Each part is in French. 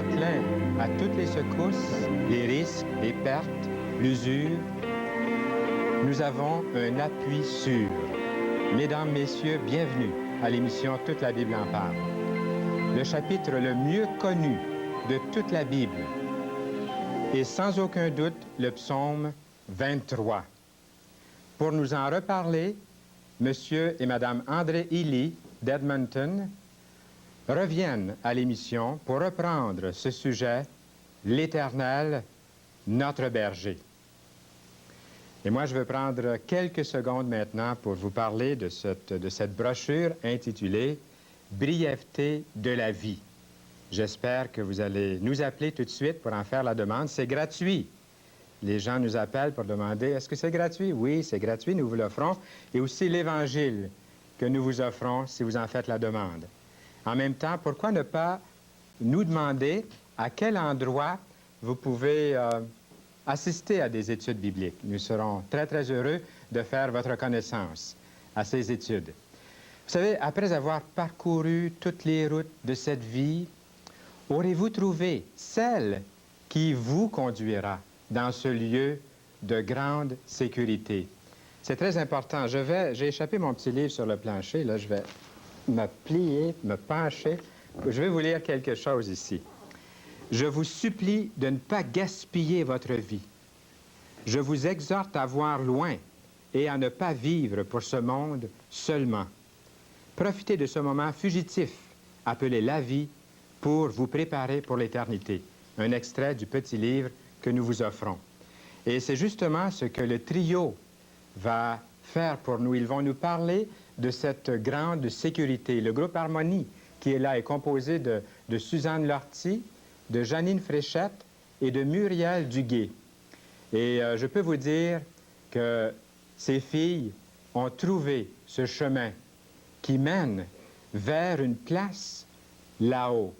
enclin à toutes les secousses, les risques, les pertes, l'usure, nous avons un appui sûr. Mesdames, Messieurs, bienvenue à l'émission Toute la Bible en parle. Le chapitre le mieux connu de toute la Bible est sans aucun doute le psaume 23. Pour nous en reparler, Monsieur et Madame André Ely d'Edmonton reviennent à l'émission pour reprendre ce sujet, l'Éternel, notre berger. Et moi, je vais prendre quelques secondes maintenant pour vous parler de cette brochure intitulée « Brièveté de la vie ». J'espère que vous allez nous appeler tout de suite pour en faire la demande. C'est gratuit. Les gens nous appellent pour demander « Est-ce que c'est gratuit? » Oui, c'est gratuit, nous vous l'offrons. Et aussi l'Évangile que nous vous offrons si vous en faites la demande. En même temps, pourquoi ne pas nous demander à quel endroit vous pouvez assister à des études bibliques. Nous serons très, très heureux de faire votre connaissance à ces études. Vous savez, après avoir parcouru toutes les routes de cette vie, aurez-vous trouvé celle qui vous conduira dans ce lieu de grande sécurité? C'est très important. J'ai échappé mon petit livre sur le plancher. Là, je vais me plier, me pencher. Je vais vous lire quelque chose ici. Je vous supplie de ne pas gaspiller votre vie. Je vous exhorte à voir loin et à ne pas vivre pour ce monde seulement. Profitez de ce moment fugitif, appelé la vie, pour vous préparer pour l'éternité. Un extrait du petit livre que nous vous offrons. Et c'est justement ce que le trio va faire pour nous. Ils vont nous parler de cette grande sécurité. Le groupe Harmonie qui est là est composé de Suzanne Lortie, de Janine Fréchette et de Muriel Duguay. Et je peux vous dire que ces filles ont trouvé ce chemin qui mène vers une place là-haut.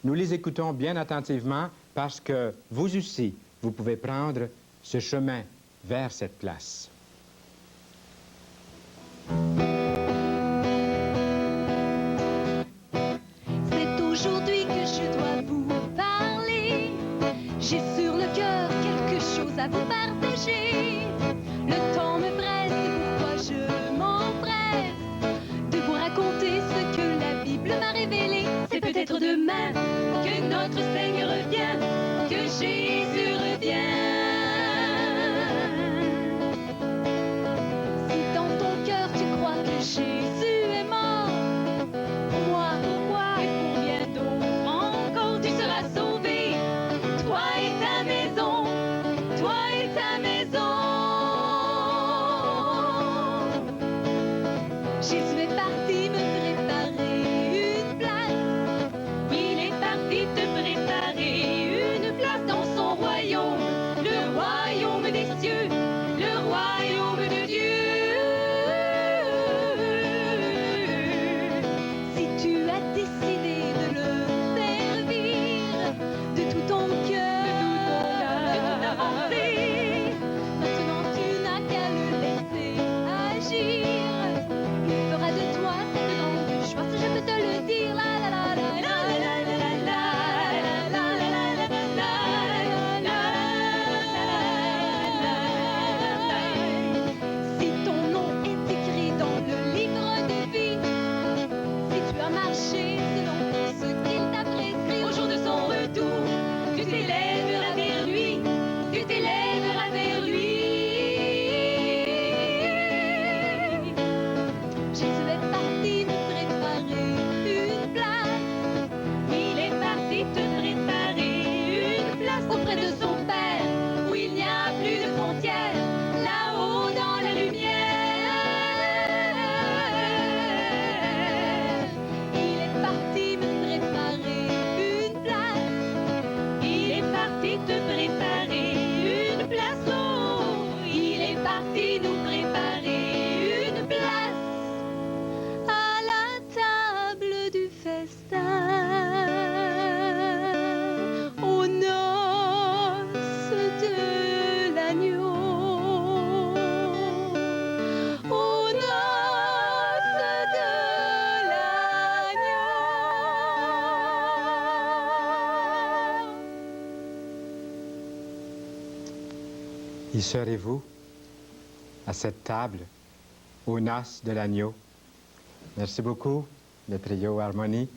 Nous les écoutons bien attentivement parce que vous aussi, vous pouvez prendre ce chemin vers cette place. C'est aujourd'hui que je dois vous parler. J'ai sur le cœur quelque chose à vous partager. Le temps me presse, c'est pourquoi je m'empresse de vous raconter ce que la Bible m'a révélé. C'est peut-être demain que notre Seigneur revient, que Jésus revient. Si dans ton cœur tu crois que Jésus est mort, pour moi et pour bien d'autres encore, tu seras sauvé. Toi et ta maison, toi et ta maison. Jésus est parti me préparer une place. Il est parti te préparer une place dans son royaume, le royaume des cieux, le royaume de Dieu. Si tu as décidé de le servir de tout ton cœur, de toute ta pensée, maintenant tu n'as qu'à le laisser agir. Il fera de toi cette grande joie, si je peux te le dire. La la la la la la la la la la la la la. Si ton nom est écrit dans le livre de vie, si tu as marché selon ce qu'il t'a prescrit, au jour de son retour, tu t'élèveras vers lui, tu t'élèveras vers lui. Jésus est parti me préparer une place. Il est parti te préparer une place auprès de son Père, où il n'y a plus de frontières, là-haut dans la lumière. Il est parti me préparer une place. Il est parti Y serez-vous à cette table, aux noces de l'agneau? Merci beaucoup, le trio Harmonie.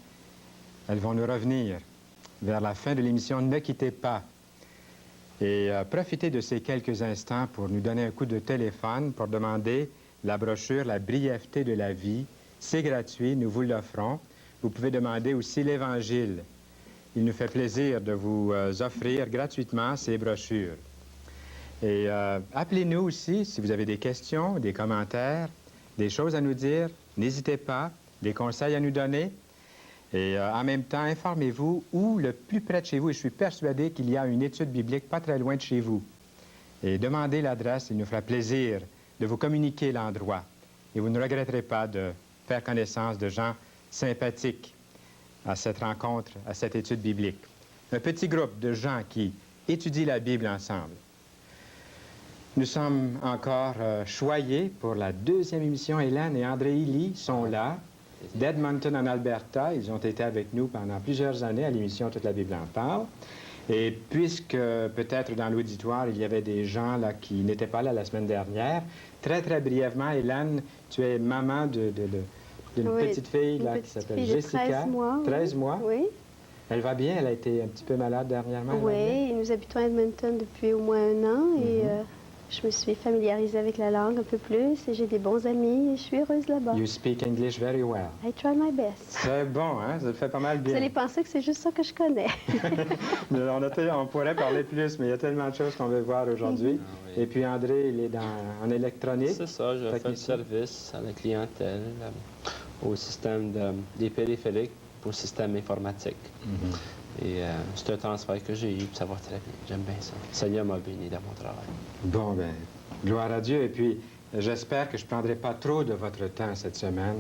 Elles vont nous revenir vers la fin de l'émission. Ne quittez pas et profitez de ces quelques instants pour nous donner un coup de téléphone pour demander la brochure La brièveté de la vie. C'est gratuit, nous vous l'offrons. Vous pouvez demander aussi l'Évangile. Il nous fait plaisir de vous offrir gratuitement ces brochures. Et appelez-nous aussi si vous avez des questions, des commentaires, des choses à nous dire. N'hésitez pas, des conseils à nous donner. Et en même temps, informez-vous où le plus près de chez vous. Et je suis persuadé qu'il y a une étude biblique pas très loin de chez vous. Et demandez l'adresse, il nous fera plaisir de vous communiquer l'endroit. Et vous ne regretterez pas de faire connaissance de gens sympathiques à cette rencontre, à cette étude biblique. Un petit groupe de gens qui étudient la Bible ensemble. Nous sommes encore choyés pour la deuxième émission. Hélène et André Illy sont là, d'Edmonton en Alberta. Ils ont été avec nous pendant plusieurs années à l'émission Toute la Bible en parle. Et puisque peut-être dans l'auditoire, il y avait des gens là qui n'étaient pas là la semaine dernière, très, très brièvement, Hélène, tu es maman d'une petite fille là, qui s'appelle Jessica. 13 mois. 13 mois. Oui. Elle va bien? Elle a été un petit peu malade dernièrement? Oui, nous habitons à Edmonton depuis au moins 1 an et je me suis familiarisée avec la langue un peu plus et j'ai des bons amis et je suis heureuse là-bas. You speak English very well. I try my best. C'est bon, hein? Ça le fait pas mal bien. Vous allez penser que c'est juste ça que je connais. On pourrait parler plus, mais il y a tellement de choses qu'on veut voir aujourd'hui. Ah oui. Et puis André, il est en électronique. C'est ça, je fais le service à la clientèle, au système des périphériques, au système informatique. Et c'est un transfert que j'ai eu, puis ça va très bien. J'aime bien ça. Le Seigneur m'a béni dans mon travail. Bon, bien, gloire à Dieu. Et puis, j'espère que je ne prendrai pas trop de votre temps cette semaine,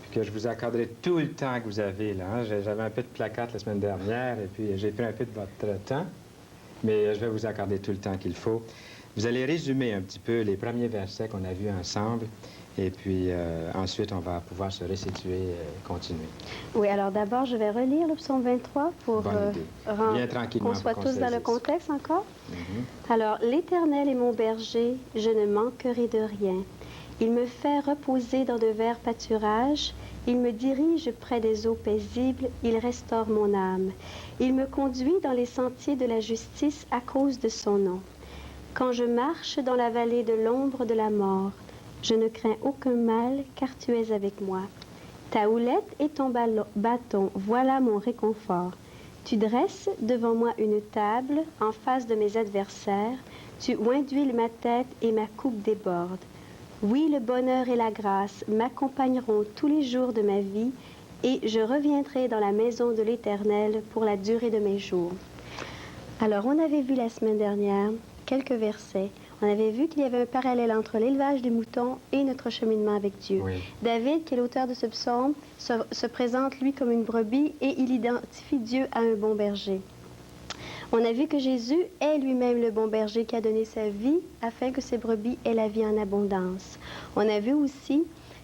puis que je vous accorderai tout le temps que vous avez, là. Hein. J'avais un peu de placate la semaine dernière, et puis j'ai pris un peu de votre temps, mais je vais vous accorder tout le temps qu'il faut. Vous allez résumer un petit peu les premiers versets qu'on a vus ensemble, et puis ensuite, on va pouvoir se resituer et continuer. Oui, alors d'abord, je vais relire le psaume 23 pour Bien tranquillement, qu'on soit pour tous dans le saisisse. contexte encore. Alors, l'Éternel est mon berger, je ne manquerai de rien. Il me fait reposer dans de verts pâturages, il me dirige près des eaux paisibles, il restaure mon âme. Il me conduit dans les sentiers de la justice à cause de son nom. Quand je marche dans la vallée de l'ombre de la mort, je ne crains aucun mal, car tu es avec moi. Ta houlette et ton bâton, voilà mon réconfort. Tu dresses devant moi une table en face de mes adversaires. Tu oins d'huile ma tête et ma coupe déborde. Oui, le bonheur et la grâce m'accompagneront tous les jours de ma vie et je reviendrai dans la maison de l'Éternel pour la durée de mes jours. Alors, on avait vu la semaine dernière quelques versets. On avait vu qu'il y avait un parallèle entre l'élevage des moutons et notre cheminement avec Dieu. Oui. David, qui est l'auteur de ce psaume, se présente, lui, comme une brebis et il identifie Dieu à un bon berger. On a vu que Jésus est lui-même le bon berger qui a donné sa vie afin que ses brebis aient la vie en abondance. On a vu aussi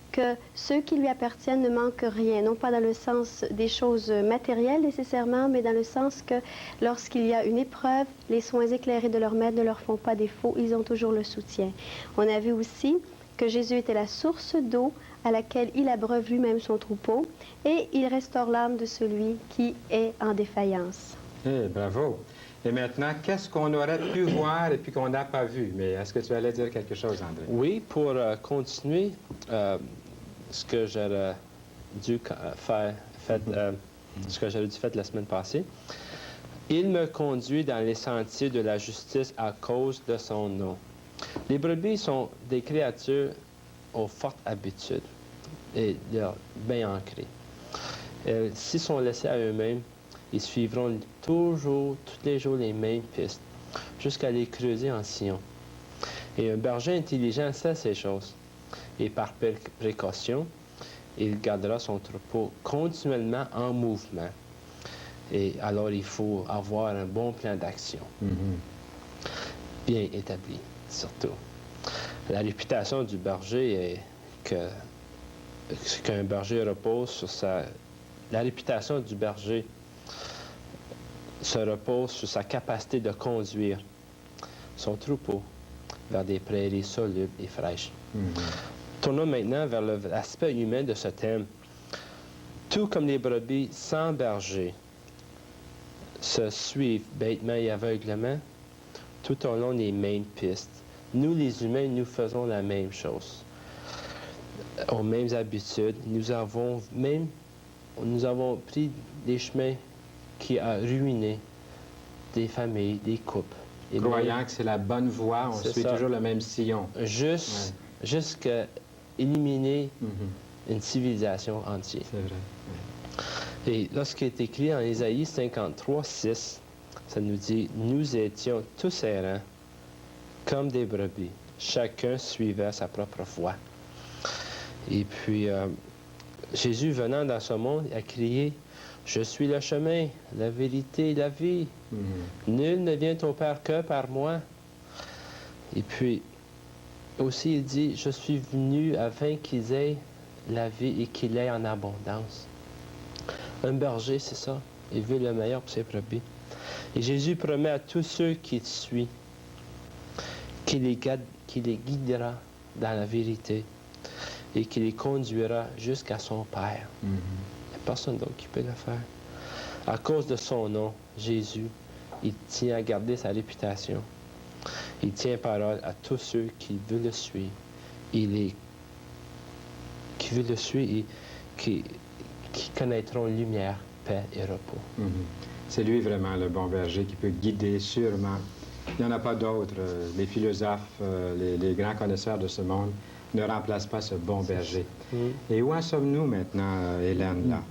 que ceux qui lui appartiennent ne manquent rien, non pas dans le sens des choses matérielles nécessairement, mais dans le sens que lorsqu'il y a une épreuve, les soins éclairés de leur maître ne leur font pas défaut, ils ont toujours le soutien. On a vu aussi que Jésus était la source d'eau à laquelle il abreuve lui-même son troupeau et il restaure l'âme de celui qui est en défaillance. Eh, bravo. Et maintenant, qu'est-ce qu'on aurait pu voir et puis qu'on n'a pas vu? Mais est-ce que tu allais dire quelque chose, André? Oui, pour continuer ce que j'aurais dû faire, ce que j'aurais dû faire la semaine passée, il me conduit dans les sentiers de la justice à cause de son nom. Les brebis sont des créatures aux fortes habitudes et bien ancrées. S'ils sont laissés à eux-mêmes, ils suivront toujours, tous les jours, les mêmes pistes, jusqu'à les creuser en sillon. Et un berger intelligent sait ces choses. Et par précaution, il gardera son troupeau continuellement en mouvement. Et alors, il faut avoir un bon plan d'action, bien établi, surtout. La réputation du berger est qu'un berger repose sur sa... La réputation du berger se repose sur sa capacité de conduire son troupeau vers des prairies solubles et fraîches. Mhm. Tournons maintenant vers l'aspect humain de ce thème. Tout comme les brebis sans berger se suivent bêtement et aveuglement, tout au long des mêmes pistes. Nous, les humains, nous faisons la même chose. Aux mêmes habitudes. Nous avons pris des chemins qui ont ruiné des familles, des couples. Et Croyant que c'est la bonne voie, on C'est suit ça. toujours le même sillon. Jusqu'à éliminer Mhm. une civilisation entière. C'est vrai. Et lorsqu'il est écrit en Ésaïe 53, 6, ça nous dit « Nous étions tous errants, comme des brebis. Chacun suivait sa propre voie. » Et puis, Jésus, venant dans ce monde, a crié « Je suis le chemin, la vérité, la vie. Mhm. Nul ne vient au Père que par moi. » Et puis, aussi, il dit « Je suis venu afin qu'ils aient la vie et qu'il ait en abondance. » Un berger, c'est ça. Il veut le meilleur pour ses brebis. Et Jésus promet à tous ceux qui le suivent qu'il les guidera dans la vérité et qu'il les conduira jusqu'à son Père. Mhm. Il n'y a personne d'autre qui peut le faire. À cause de son nom, Jésus, il tient à garder sa réputation. Il tient parole à tous ceux qui veulent le suivre. Qui veulent le suivre et qui connaîtront lumière, paix et repos. Mhm. C'est lui vraiment le bon berger qui peut guider sûrement. Il n'y en a pas d'autres. Les philosophes, les grands connaisseurs de ce monde ne remplacent pas ce bon berger. Et où en sommes-nous maintenant, Hélène, là?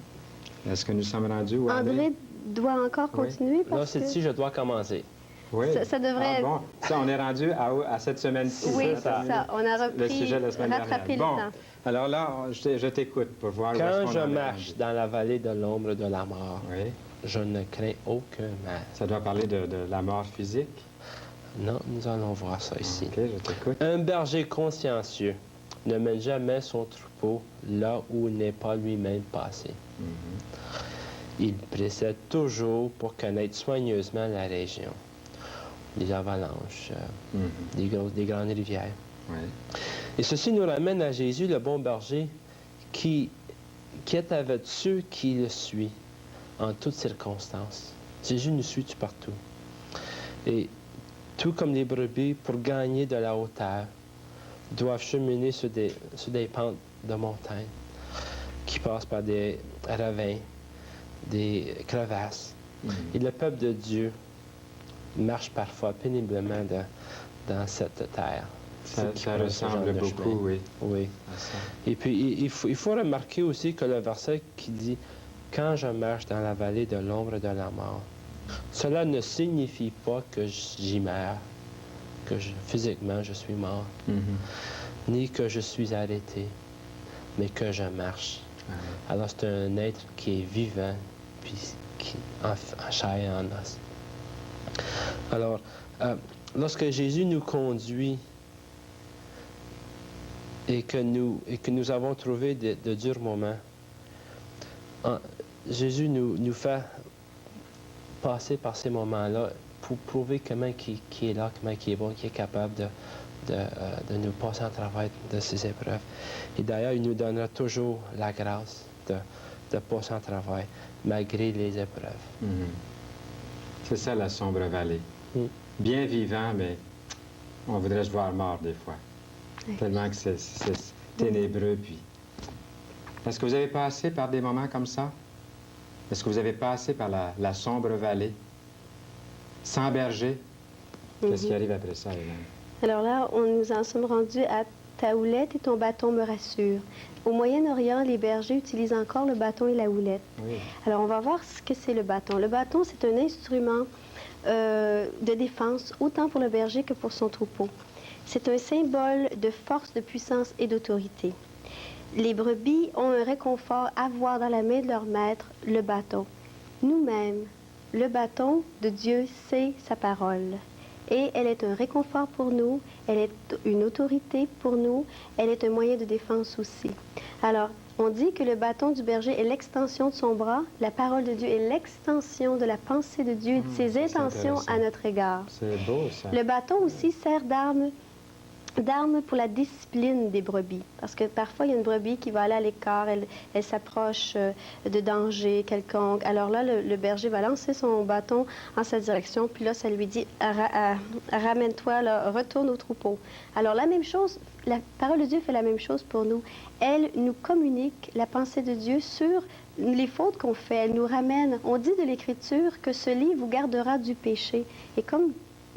Est-ce que nous sommes rendus où aller? André doit encore Oui. continuer Là, parce c'est que... ici, je dois commencer. Oui. Ça devrait Ah, bon. Ça, on est rendu à cette semaine-ci. Oui, ça, c'est terminé. ça. On a Le sujet de la semaine rattrapé dernière. le Bon. temps. Alors là, je t'écoute pour voir où est-ce Quand qu'on je en est marche rendu. dans la vallée de l'ombre de la mort, Oui. je ne crains aucun mal. Ça doit parler de la mort physique. Non, nous allons voir ça ici. OK, je t'écoute. Un berger consciencieux ne mène jamais son troupeau là où il n'est pas lui-même passé. Mhm. Il précède toujours pour connaître soigneusement la région. Les avalanches, Mhm. des grandes rivières. Oui. Et ceci nous ramène à Jésus, le bon berger, qui est avec ceux qui le suivent en toutes circonstances. Jésus nous suit partout. Et tout comme les brebis, pour gagner de la hauteur, doivent cheminer sur des pentes de montagne qui passent par des ravins, des crevasses. Mhm. Et le peuple de Dieu marche parfois péniblement dans cette terre. Ça Ceux qui prennent ce genre ressemble de beaucoup, chemin. oui, Oui. à ça. Et puis, il faut remarquer aussi que le verset qui dit « Quand je marche dans la vallée de l'ombre de la mort », cela ne signifie pas que j'y meurs, physiquement je suis mort, Mhm. ni que je suis arrêté, mais que je marche. Ah oui. Alors c'est un être qui est vivant, puis qui en chair et en os. Alors, lorsque Jésus nous conduit et que nous avons trouvé de durs moments, Jésus nous fait passer par ces moments-là pour prouver comment qui est là, comment il est bon, qu'il est capable de nous passer en travers de ces épreuves. Et d'ailleurs, il nous donnera toujours la grâce de passer en travers, malgré les épreuves. Mhm. C'est ça, la sombre vallée. Mm. Bien vivant, mais on voudrait se voir mort des fois. Oui. Tellement que c'est ténébreux, puis... Est-ce que vous avez passé par des moments comme ça? Est-ce que vous avez passé par la sombre vallée? Sans berger? Qu'est-ce qui arrive après ça, Hélène? Alors là, nous en sommes rendus à ta houlette et ton bâton me rassure. Au Moyen-Orient, les bergers utilisent encore le bâton et la houlette. Oui. Alors, on va voir ce que c'est le bâton. Le bâton, c'est un instrument de défense, autant pour le berger que pour son troupeau. C'est un symbole de force, de puissance et d'autorité. Les brebis ont un réconfort à voir dans la main de leur maître, le bâton. Nous-mêmes, le bâton de Dieu, c'est sa parole. Et elle est un réconfort pour nous, elle est une autorité pour nous, elle est un moyen de défense aussi. Alors, on dit que le bâton du berger est l'extension de son bras, la parole de Dieu est l'extension de la pensée de Dieu et de ses c'est intentions intéressant. à notre égard. C'est beau, ça. Le bâton aussi sert d'arme d'armes pour la discipline des brebis. Parce que parfois, il y a une brebis qui va aller à l'écart, elle s'approche de danger quelconque. Alors là, le berger va lancer son bâton en sa direction, puis là, ça lui dit ramène-toi, là, retourne au troupeau. Alors, la même chose, la parole de Dieu fait la même chose pour nous. Elle nous communique la pensée de Dieu sur les fautes qu'on fait. Elle nous ramène. On dit de l'Écriture que ce livre vous gardera du péché.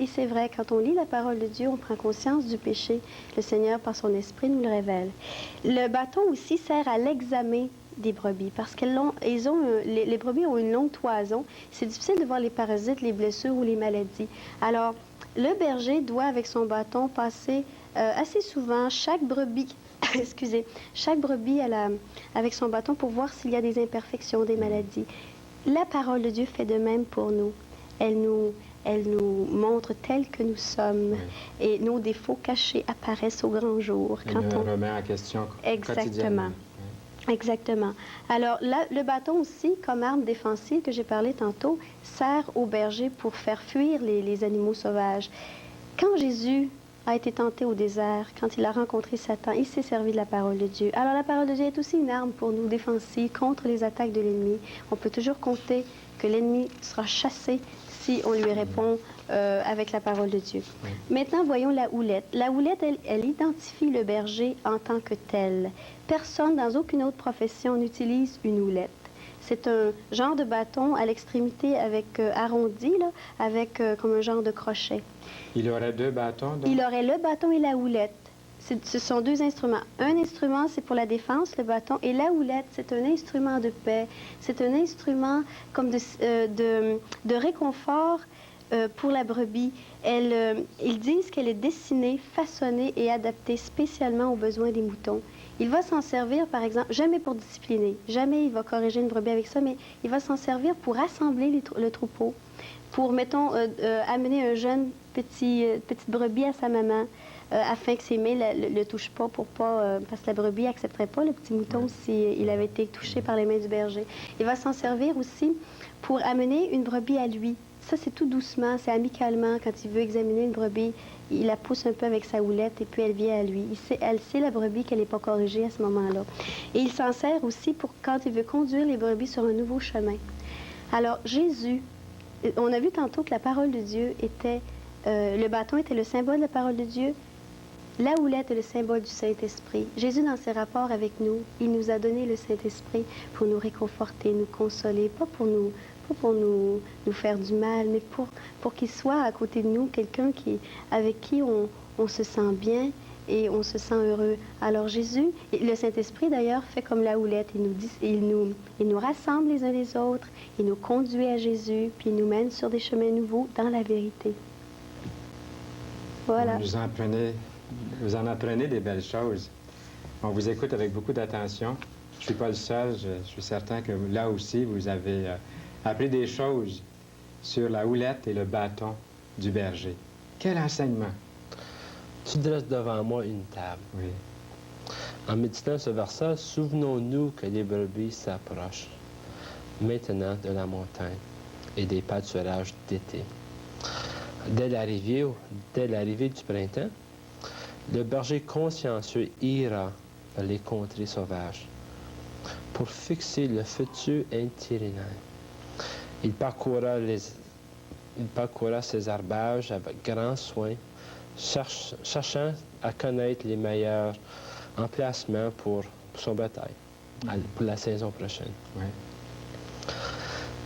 Et c'est vrai, quand on lit la parole de Dieu, on prend conscience du péché. Le Seigneur, par son esprit, nous le révèle. Le bâton aussi sert à l'examen des brebis, parce que les brebis ont une longue toison. C'est difficile de voir les parasites, les blessures ou les maladies. Alors, le berger doit, avec son bâton, passer assez souvent chaque brebis, excusez, chaque brebis avec son bâton pour voir s'il y a des imperfections, des maladies. La parole de Dieu fait de même pour nous. Elle nous montre tels que nous sommes. Oui. Et nos défauts cachés apparaissent au grand jour. Elle nous remet en question quotidiennement. Exactement. Exactement. Alors, là, le bâton aussi, comme arme défensive que j'ai parlé tantôt, sert au berger pour faire fuir les animaux sauvages. Quand Jésus a été tenté au désert, quand il a rencontré Satan, il s'est servi de la parole de Dieu. Alors, la parole de Dieu est aussi une arme pour nous défensive contre les attaques de l'ennemi. On peut toujours compter que l'ennemi sera chassé si on lui répond avec la parole de Dieu. Oui. Maintenant, voyons la houlette. La houlette, elle identifie le berger en tant que tel. Personne, dans aucune autre profession, n'utilise une houlette. C'est un genre de bâton à l'extrémité avec arrondi, là, avec comme un genre de crochet. Il aurait deux bâtons, donc? Il aurait le bâton et la houlette. Ce sont deux instruments. Un instrument, c'est pour la défense, le bâton, et la houlette, c'est un instrument de paix. C'est un instrument comme de réconfort pour la brebis. Ils disent qu'elle est dessinée, façonnée et adaptée spécialement aux besoins des moutons. Il va s'en servir, par exemple, jamais pour discipliner, jamais il va corriger une brebis avec ça, mais il va s'en servir pour rassembler le troupeau, pour, mettons, amener un jeune petite brebis à sa maman, afin que ses mains ne le touchent pas, parce que la brebis n'accepterait pas le petit mouton s'il avait été touché par les mains du berger. Il va s'en servir aussi pour amener une brebis à lui. Ça, c'est tout doucement, c'est amicalement. Quand il veut examiner une brebis, il la pousse un peu avec sa houlette et puis elle vient à lui. Elle sait, la brebis, qu'elle n'est pas corrigée à ce moment-là. Et il s'en sert aussi pour quand il veut conduire les brebis sur un nouveau chemin. Alors, Jésus, on a vu tantôt que la parole de Dieu était... le bâton était le symbole de la parole de Dieu. La houlette est le symbole du Saint-Esprit. Jésus, dans ses rapports avec nous, il nous a donné le Saint-Esprit pour nous réconforter, nous consoler, pas pour nous faire du mal, mais pour qu'il soit à côté de nous quelqu'un avec qui on se sent bien et on se sent heureux. Alors Jésus, le Saint-Esprit d'ailleurs, fait comme la houlette. Il nous rassemble les uns les autres, il nous conduit à Jésus, puis il nous mène sur des chemins nouveaux dans la vérité. Voilà. Vous en apprenez des belles choses. On vous écoute avec beaucoup d'attention. Je ne suis pas le seul. Je suis certain que là aussi, vous avez appris des choses sur la houlette et le bâton du berger. Quel enseignement! Tu dresses devant moi une table. Oui. En méditant ce verset, souvenons-nous que les brebis s'approchent maintenant de la montagne et des pâturages d'été. Dès l'arrivée du printemps, le berger consciencieux ira vers les contrées sauvages pour fixer le futur itinéraire. Il parcourra ces herbages avec grand soin, cherchant à connaître les meilleurs emplacements pour son bétail, pour la saison prochaine. Oui.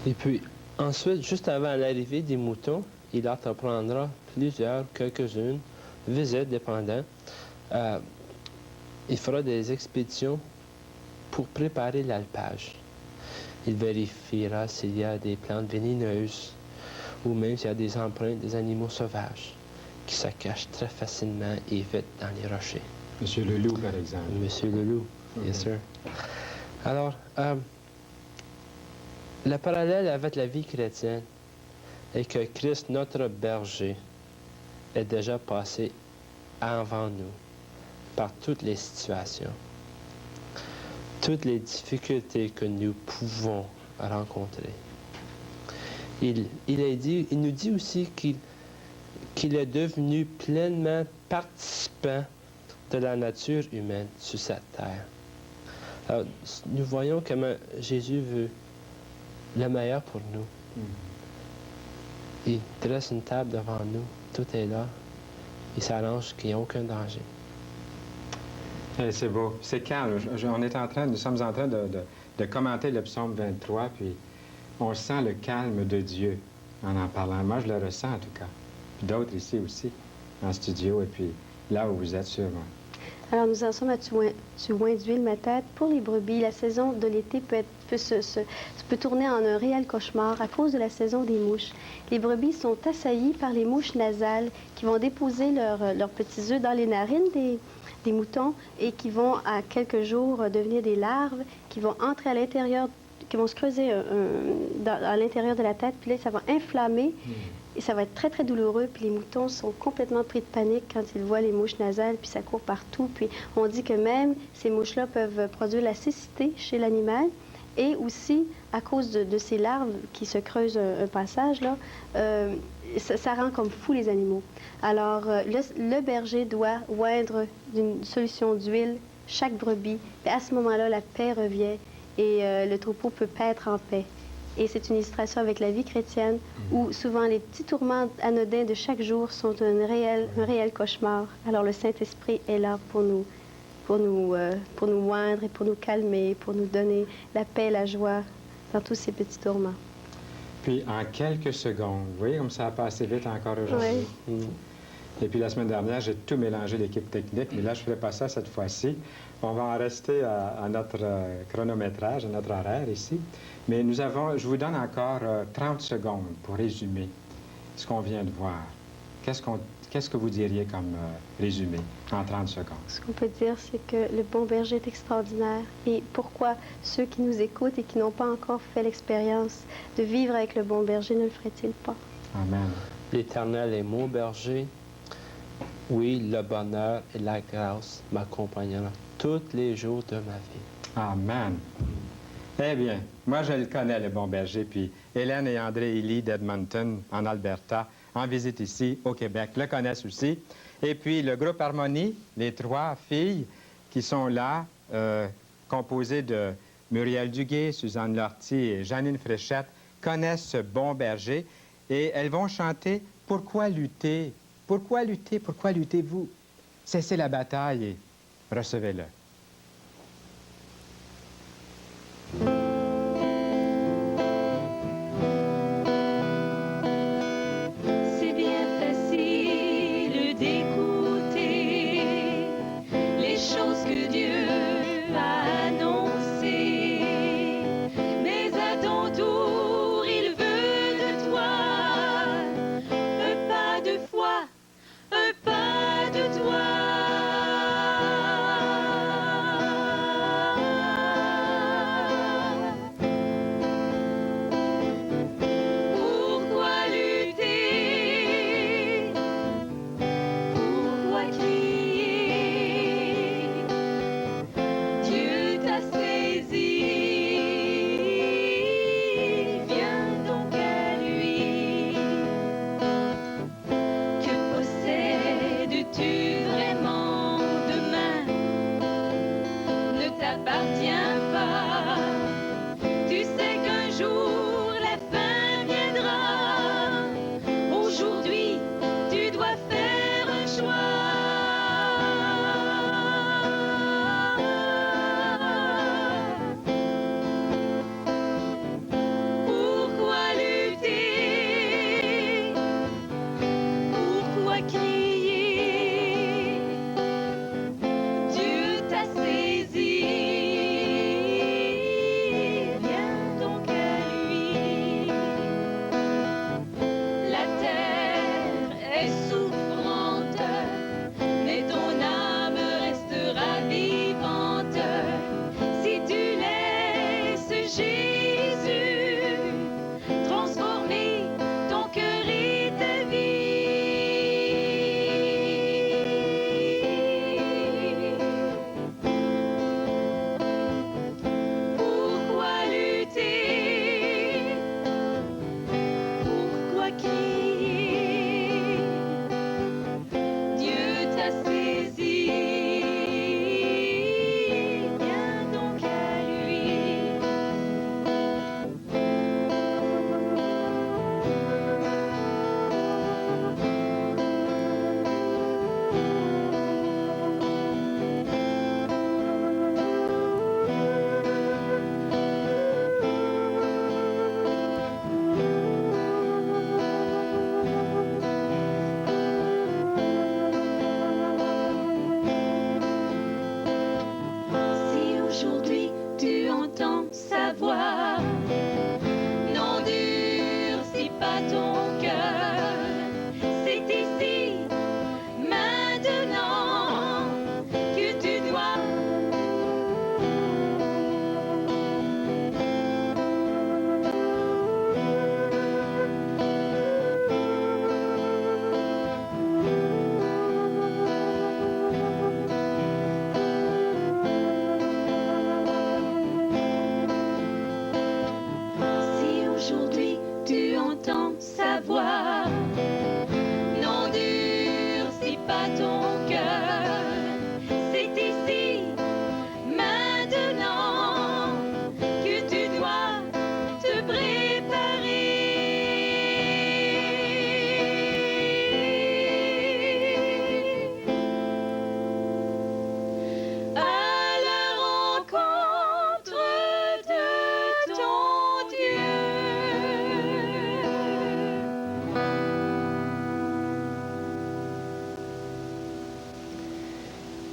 Et puis, ensuite, juste avant l'arrivée des moutons, il entreprendra quelques-unes, visites dépendant. Il fera des expéditions pour préparer l'alpage. Il vérifiera s'il y a des plantes vénéneuses ou même s'il y a des empreintes des animaux sauvages qui se cachent très facilement et vite dans les rochers. Monsieur le loup, par exemple. Monsieur le loup, bien sûr. Alors, le parallèle avec la vie chrétienne est que Christ, notre berger, est déjà passé avant nous par toutes les situations, toutes les difficultés que nous pouvons rencontrer. Il nous dit aussi qu'il est devenu pleinement participants de la nature humaine sur cette terre. Alors, nous voyons comment Jésus veut le meilleur pour nous. Il dresse une table devant nous, tout est là. Il s'arrange qu'il n'y ait aucun danger. C'est beau, c'est calme. Nous sommes en train de commenter le psaume 23, puis on sent le calme de Dieu en parlant. Moi, je le ressens en tout cas. Puis d'autres ici aussi, en studio, et puis là où vous êtes sûrement. Alors, nous en sommes à Tu oins d'huile ma tête. Pour les brebis, la saison de l'été peut tourner en un réel cauchemar à cause de la saison des mouches. Les brebis sont assaillies par les mouches nasales qui vont déposer leurs petits œufs dans les narines des moutons et qui vont, à quelques jours, devenir des larves qui vont entrer à l'intérieur, qui vont se creuser à l'intérieur de la tête, puis là, ça va inflammer. Et ça va être très, très douloureux. Puis les moutons sont complètement pris de panique quand ils voient les mouches nasales, puis ça court partout. Puis on dit que même ces mouches-là peuvent produire la cécité chez l'animal. Et aussi, à cause de ces larves qui se creusent un passage, là, ça rend comme fou les animaux. Alors, le berger doit oindre d'une solution d'huile chaque brebis. Et à ce moment-là, la paix revient et le troupeau peut paître en paix. Et c'est une illustration avec la vie chrétienne où souvent les petits tourments anodins de chaque jour sont un réel cauchemar. Alors le Saint-Esprit est là pour nous oindre et pour nous calmer, pour nous donner la paix, la joie dans tous ces petits tourments. Puis en quelques secondes, vous voyez comme ça a passé vite encore aujourd'hui. Oui. Et puis la semaine dernière, j'ai tout mélangé l'équipe technique, mais là, je ne ferai pas ça cette fois-ci. On va en rester à notre chronométrage, à notre horaire ici. Mais je vous donne encore 30 secondes pour résumer ce qu'on vient de voir. Qu'est-ce que vous diriez comme résumé en 30 secondes? Ce qu'on peut dire, c'est que le bon berger est extraordinaire. Et pourquoi ceux qui nous écoutent et qui n'ont pas encore fait l'expérience de vivre avec le bon berger ne le feraient-ils pas? Amen. L'Éternel est mon berger. Oui, le bonheur et la grâce m'accompagneront tous les jours de ma vie. Amen. Eh bien, moi, je le connais, le bon berger, puis Hélène et André Ely d'Edmonton, en Alberta, en visite ici, au Québec, le connaissent aussi. Et puis, le groupe Harmonie, les 3 filles qui sont là, composées de Muriel Duguay, Suzanne Lortie et Janine Fréchette, connaissent ce bon berger et elles vont chanter « Pourquoi lutter? Pourquoi lutter? Pourquoi luttez-vous? Cessez la bataille et recevez-le. » C'est bien facile d'écouter les choses que Dieu a annoncées, mais à ton tour, il veut de toi un pas de foi, un pas de toi.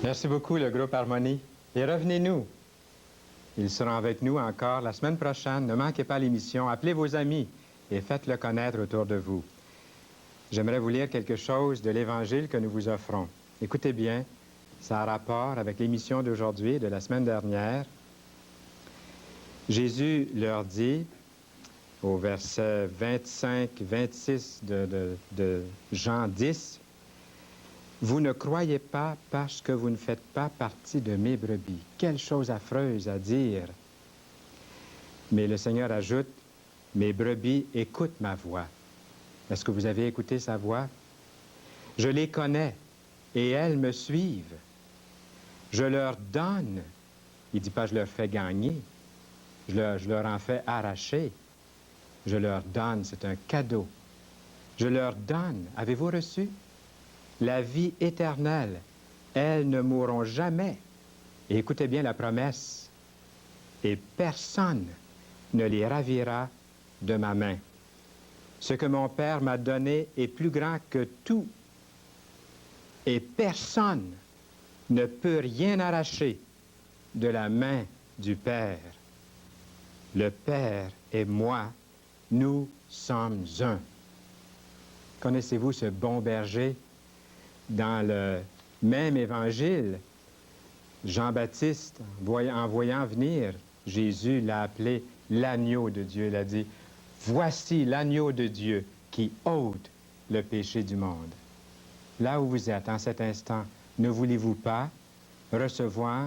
Merci beaucoup, le groupe Harmonie. Et revenez-nous. Ils seront avec nous encore la semaine prochaine. Ne manquez pas l'émission. Appelez vos amis et faites-le connaître autour de vous. J'aimerais vous lire quelque chose de l'Évangile que nous vous offrons. Écoutez bien, ça a rapport avec l'émission d'aujourd'hui et de la semaine dernière. Jésus leur dit, au verset 25-26 de Jean 10, « Vous ne croyez pas parce que vous ne faites pas partie de mes brebis. » Quelle chose affreuse à dire! Mais le Seigneur ajoute, « Mes brebis écoutent ma voix. » Est-ce que vous avez écouté sa voix? « Je les connais et elles me suivent. Je leur donne. » Il ne dit pas « je leur fais gagner ». Je leur en fais arracher. Je leur donne, c'est un cadeau. Je leur donne. Avez-vous reçu? La vie éternelle. Elles ne mourront jamais. Et écoutez bien la promesse. Et personne ne les ravira de ma main. Ce que mon Père m'a donné est plus grand que tout. Et personne ne peut rien arracher de la main du Père. Le Père et moi, nous sommes un. Connaissez-vous ce bon berger? Dans le même évangile, Jean-Baptiste, en voyant venir, Jésus l'a appelé l'agneau de Dieu. Il a dit, « Voici l'agneau de Dieu qui ôte le péché du monde. » Là où vous êtes en cet instant, ne voulez-vous pas recevoir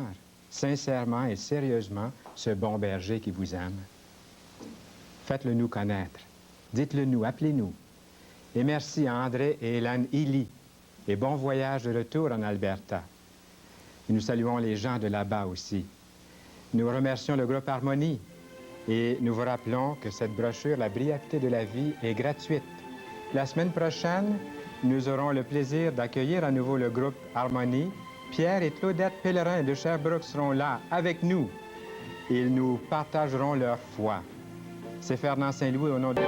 sincèrement et sérieusement ce bon berger qui vous aime? Faites-le nous connaître. Dites-le nous, appelez-nous. Et merci à André et Hélène Illy. Et bon voyage de retour en Alberta. Et nous saluons les gens de là-bas aussi. Nous remercions le groupe Harmonie et nous vous rappelons que cette brochure, La brièveté de la vie, est gratuite. La semaine prochaine, nous aurons le plaisir d'accueillir à nouveau le groupe Harmonie. Pierre et Claudette Pellerin de Sherbrooke seront là avec nous. Ils nous partageront leur foi. C'est Fernand Saint-Louis au nom de...